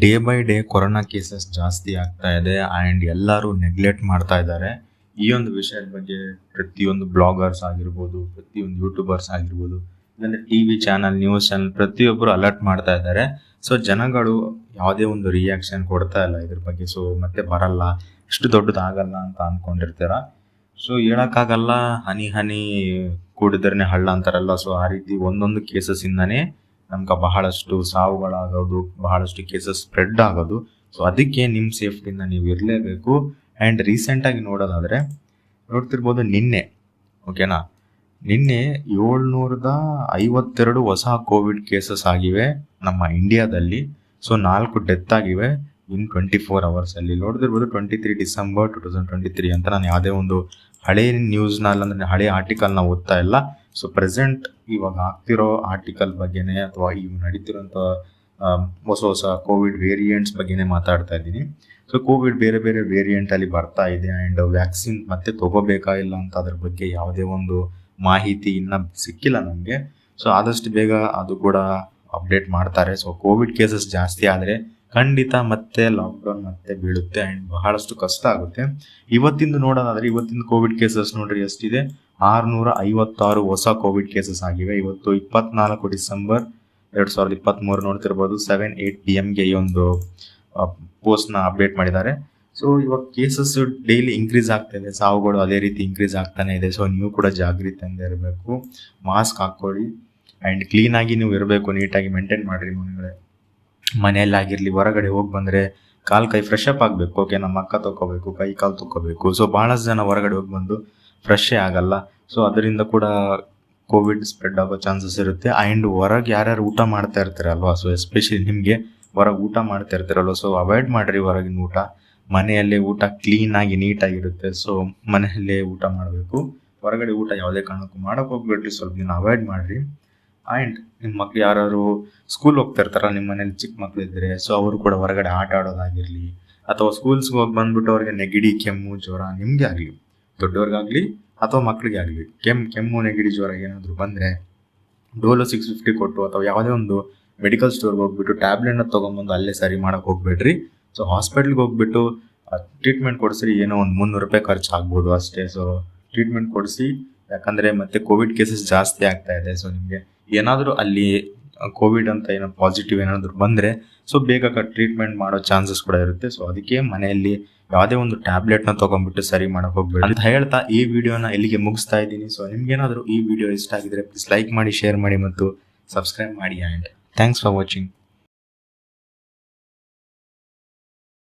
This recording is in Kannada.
Day by day corona cases ಜಾಸ್ತಿ ಆಗ್ತಾ ಇದೆ ಆ್ಯಂಡ್ ಎಲ್ಲರೂ ನೆಗ್ಲೆಕ್ಟ್ ಮಾಡ್ತಾ ಇದ್ದಾರೆ. ಈ ಒಂದು ವಿಷಯದ ಬಗ್ಗೆ ಪ್ರತಿಯೊಂದು ಬ್ಲಾಗರ್ಸ್ ಆಗಿರ್ಬೋದು, ಪ್ರತಿಯೊಂದು ಯೂಟ್ಯೂಬರ್ಸ್ ಆಗಿರ್ಬೋದು, ಇಲ್ಲಾಂದರೆ TV ಚಾನಲ್, ನ್ಯೂಸ್ ಚಾನಲ್ ಪ್ರತಿಯೊಬ್ಬರು ಅಲರ್ಟ್ ಮಾಡ್ತಾ ಇದ್ದಾರೆ. ಸೊ ಜನಗಳು ಯಾವುದೇ ಒಂದು ರಿಯಾಕ್ಷನ್ ಕೊಡ್ತಾ ಇಲ್ಲ ಇದ್ರ ಬಗ್ಗೆ. ಸೊ ಮತ್ತೆ ಬರಲ್ಲ, ಇಷ್ಟು ದೊಡ್ಡದಾಗಲ್ಲ ಅಂತ ಅಂದ್ಕೊಂಡಿರ್ತೀರ. ಸೊ ಹೇಳೋಕ್ಕಾಗಲ್ಲ, ಹನಿ ಹನಿ ಕೂಡಿದ್ರೆ ಹಳ್ಳ ಅಂತಾರಲ್ಲ. ಸೊ ಆ ರೀತಿ ಒಂದೊಂದು ಕೇಸಸ್ಸಿಂದನೇ ನಮ್ಗೆ ಬಹಳಷ್ಟು ಸಾವುಗಳಾಗೋದು, ಬಹಳಷ್ಟು ಕೇಸಸ್ ಸ್ಪ್ರೆಡ್ ಆಗೋದು. ಸೊ ಅದಕ್ಕೆ ನಿಮ್ಮ ಸೇಫ್ಟಿಯಿಂದ ನೀವು ಇರಲೇಬೇಕು. ಆ್ಯಂಡ್ ರೀಸೆಂಟಾಗಿ ನೋಡೋದಾದರೆ ನೋಡ್ತಿರ್ಬೋದು, ಓಕೆನಾ, ನಿನ್ನೆ 752 ಹೊಸ ಕೋವಿಡ್ ಕೇಸಸ್ ಆಗಿವೆ ನಮ್ಮ ಇಂಡಿಯಾದಲ್ಲಿ. ಸೊ 4 ಡೆತ್ ಆಗಿವೆ ಇನ್ 24 ಅವರ್ಸಲ್ಲಿ. ನೋಡ್ತಿರ್ಬೋದು 23 ಡಿಸೆಂಬರ್ 2023 ಅಂತ. ನಾನು ಯಾವುದೇ ಒಂದು ಹಳೆ ನ್ಯೂಸ್ನ ಅಲ್ಲಂದ್ರೆ ಹಳೆ ಆರ್ಟಿಕಲ್ನ ಓದ್ತಾ ಇಲ್ಲ. ಸೊ ಪ್ರೆಸೆಂಟ್ ಇವಾಗ ಆಗ್ತಿರೋ ಆರ್ಟಿಕಲ್ ಬಗ್ಗೆನೇ ಅಥವಾ ಈಗ ನಡೀತಿರೋಂಥ ಹೊಸ ಹೊಸ ಕೋವಿಡ್ ವೇರಿಯಂಟ್ಸ್ ಬಗ್ಗೆನೇ ಮಾತಾಡ್ತಾ ಇದ್ದೀನಿ. ಸೊ ಕೋವಿಡ್ ಬೇರೆ ಬೇರೆ ವೇರಿಯಂಟಲ್ಲಿ ಬರ್ತಾ ಇದೆ ಆ್ಯಂಡ್ ವ್ಯಾಕ್ಸಿನ್ ಮತ್ತೆ ತಗೋಬೇಕಾ ಇಲ್ಲ ಅಂತ ಅದ್ರ ಬಗ್ಗೆ ಯಾವುದೇ ಒಂದು ಮಾಹಿತಿ ಇನ್ನೂ ಸಿಕ್ಕಿಲ್ಲ ನಮಗೆ. ಸೊ ಆದಷ್ಟು ಬೇಗ ಅದು ಕೂಡ ಅಪ್ಡೇಟ್ ಮಾಡ್ತಾರೆ. ಸೊ ಕೋವಿಡ್ ಕೇಸಸ್ ಜಾಸ್ತಿ ಆದರೆ ಖಂಡಿತ ಮತ್ತೆ ಲಾಕ್ಡೌನ್ ಮತ್ತೆ ಬೀಳುತ್ತೆ ಆ್ಯಂಡ್ ಬಹಳಷ್ಟು ಕಷ್ಟ ಆಗುತ್ತೆ. ಇವತ್ತಿಂದು ನೋಡೋದಾದರೆ ಇವತ್ತಿನ ಕೋವಿಡ್ ಕೇಸಸ್ ನೋಡ್ರಿ ಎಷ್ಟಿದೆ, 656 ಹೊಸ ಕೋವಿಡ್ ಕೇಸಸ್ ಆಗಿವೆ. ಇವತ್ತು 24 ಡಿಸೆಂಬರ್ 2023 ನೋಡ್ತಿರ್ಬೋದು. 7-8 PM ಈ ಒಂದು ಪೋಸ್ಟ್ನ ಅಪ್ಡೇಟ್ ಮಾಡಿದ್ದಾರೆ. ಸೊ ಇವಾಗ ಕೇಸಸ್ ಡೈಲಿ ಇಂಕ್ರೀಸ್ ಆಗ್ತಾ ಇದೆ, ಸಾವುಗಳು ಅದೇ ರೀತಿ ಇಂಕ್ರೀಸ್ ಆಗ್ತಾನೆ ಇದೆ. ಸೊ ನೀವು ಕೂಡ ಜಾಗೃತಿಯಿಂದ ಇರಬೇಕು, ಮಾಸ್ಕ್ ಹಾಕ್ಕೊಳ್ಳಿ ಆ್ಯಂಡ್ ಕ್ಲೀನಾಗಿ ನೀವು ಇರಬೇಕು, ನೀಟಾಗಿ ಮೇಂಟೈನ್ ಮಾಡಿರಿ. ಮನೆಯಲ್ಲಾಗಿರಲಿ, ಹೊರಗಡೆ ಹೋಗಿ ಬಂದರೆ ಕಾಲು ಕೈ ಫ್ರೆಶ್ ಅಪ್ ಆಗಬೇಕು. ಓಕೆ, ನಮ್ಮ ಅಕ್ಕ ತೊಗೋಬೇಕು, ಕೈ ಕಾಲು ತೊಗೋಬೇಕು. ಸೊ ಭಾಳಷ್ಟು ಜನ ಹೊರಗಡೆ ಹೋಗಿ ಬಂದು ಫ್ರೆಶ್ಶೇ ಆಗಲ್ಲ. ಸೊ ಅದರಿಂದ ಕೂಡ ಕೋವಿಡ್ ಸ್ಪ್ರೆಡ್ ಆಗೋ ಚಾನ್ಸಸ್ ಇರುತ್ತೆ. ಆ್ಯಂಡ್ ಹೊರಗೆ ಯಾರ್ಯಾರು ಊಟ ಮಾಡ್ತಾ ಇರ್ತಾರಲ್ವ, ಸೊ ಎಸ್ಪೆಷಲಿ ನಿಮಗೆ ಹೊರಗೆ ಊಟ ಮಾಡ್ತಾ ಇರ್ತಾರಲ್ವ, ಸೊ ಅವಾಯ್ಡ್ ಮಾಡಿರಿ ಹೊರಗಿನ ಊಟ. ಮನೆಯಲ್ಲೇ ಊಟ ಕ್ಲೀನಾಗಿ ನೀಟಾಗಿರುತ್ತೆ. ಸೊ ಮನೆಯಲ್ಲೇ ಊಟ ಮಾಡಬೇಕು. ಹೊರಗಡೆ ಊಟ ಯಾವುದೇ ಕಾರಣಕ್ಕೂ ಮಾಡೋಕೆ ಹೋಗ್ಬೇಡ್ರಿ, ಸ್ವಲ್ಪ ದಿನ ಅವಾಯ್ಡ್ ಮಾಡಿರಿ. ಆ್ಯಂಡ್ ನಿಮ್ಮ ಮಕ್ಳು ಯಾರು ಸ್ಕೂಲ್ ಹೋಗ್ತಾ ಇರ್ತಾರ, ನಿಮ್ಮ ಮನೇಲಿ ಚಿಕ್ಕ ಮಕ್ಳು ಇದ್ದರೆ, ಸೊ ಅವರು ಕೂಡ ಹೊರಗಡೆ ಆಟ ಆಡೋದಾಗಿರಲಿ ಅಥವಾ ಸ್ಕೂಲ್ಸ್ಗೆ ಹೋಗಿ ಬಂದ್ಬಿಟ್ಟು ಅವ್ರಿಗೆ ನೆಗಡಿ, ಕೆಮ್ಮು, ಜ್ವರ ನಿಮಗೆ ಆಗಲಿ, ದೊಡ್ಡವ್ರಿಗಾಗಲಿ ಅಥವಾ ಮಕ್ಳಿಗೆ ಆಗಲಿ ಕೆಮ್ಮು, ನೆಗಡಿ, ಜ್ವರ ಏನಾದರೂ ಬಂದರೆ ಡೋಲೋ 650 ಕೊಟ್ಟು ಅಥವಾ ಯಾವುದೇ ಒಂದು ಮೆಡಿಕಲ್ ಸ್ಟೋರ್ಗೆ ಹೋಗ್ಬಿಟ್ಟು ಟ್ಯಾಬ್ಲೆಟ್ನ ತೊಗೊಂಬಂದು ಅಲ್ಲೇ ಸರಿ ಮಾಡೋಕೆ ಹೋಗ್ಬೇಡ್ರಿ. ಸೊ ಹಾಸ್ಪಿಟ್ಲ್ಗೆ ಹೋಗ್ಬಿಟ್ಟು ಟ್ರೀಟ್ಮೆಂಟ್ ಕೊಡಿಸ್ರಿ. ಏನೋ ಒಂದು 300 ರೂಪಾಯಿ ಖರ್ಚು ಆಗ್ಬೋದು ಅಷ್ಟೇ. ಸೊ ಟ್ರೀಟ್ಮೆಂಟ್ ಕೊಡಿಸಿ, ಯಾಕಂದರೆ ಮತ್ತೆ ಕೋವಿಡ್ ಕೇಸಸ್ ಜಾಸ್ತಿ ಆಗ್ತಾ ಇದೆ. ಸೊ ನಿಮಗೆ ಏನಾದರೂ ಅಲ್ಲಿ ಕೋವಿಡ್ ಅಂತ ಏನೋ ಪಾಸಿಟಿವ್ ಏನಾದರೂ ಬಂದರೆ ಸೊ ಬೇಗ ಟ್ರೀಟ್ಮೆಂಟ್ ಮಾಡೋ ಚಾನ್ಸಸ್ ಕೂಡ ಇರುತ್ತೆ. ಸೊ ಅದಕ್ಕೆ ಮನೆಯಲ್ಲಿ ಯಾವುದೇ ಒಂದು ಟ್ಯಾಬ್ಲೆಟ್ನ ತೊಗೊಂಡ್ಬಿಟ್ಟು ಸರಿ ಮಾಡೋಕೆ ಹೋಗ್ಬೇಡಿ ಅಂತ ಹೇಳ್ತಾ ಈ ವಿಡಿಯೋನ ಇಲ್ಲಿಗೆ ಮುಗಿಸ್ತಾ ಇದ್ದೀನಿ. ಸೊ ನಿಮ್ಗೇನಾದರೂ ಈ ವಿಡಿಯೋ ಇಷ್ಟ ಆಗಿದ್ರೆ ಪ್ಲೀಸ್ ಲೈಕ್ ಮಾಡಿ, ಶೇರ್ ಮಾಡಿ ಮತ್ತು ಸಬ್ಸ್ಕ್ರೈಬ್ ಮಾಡಿ. And thanks for watching.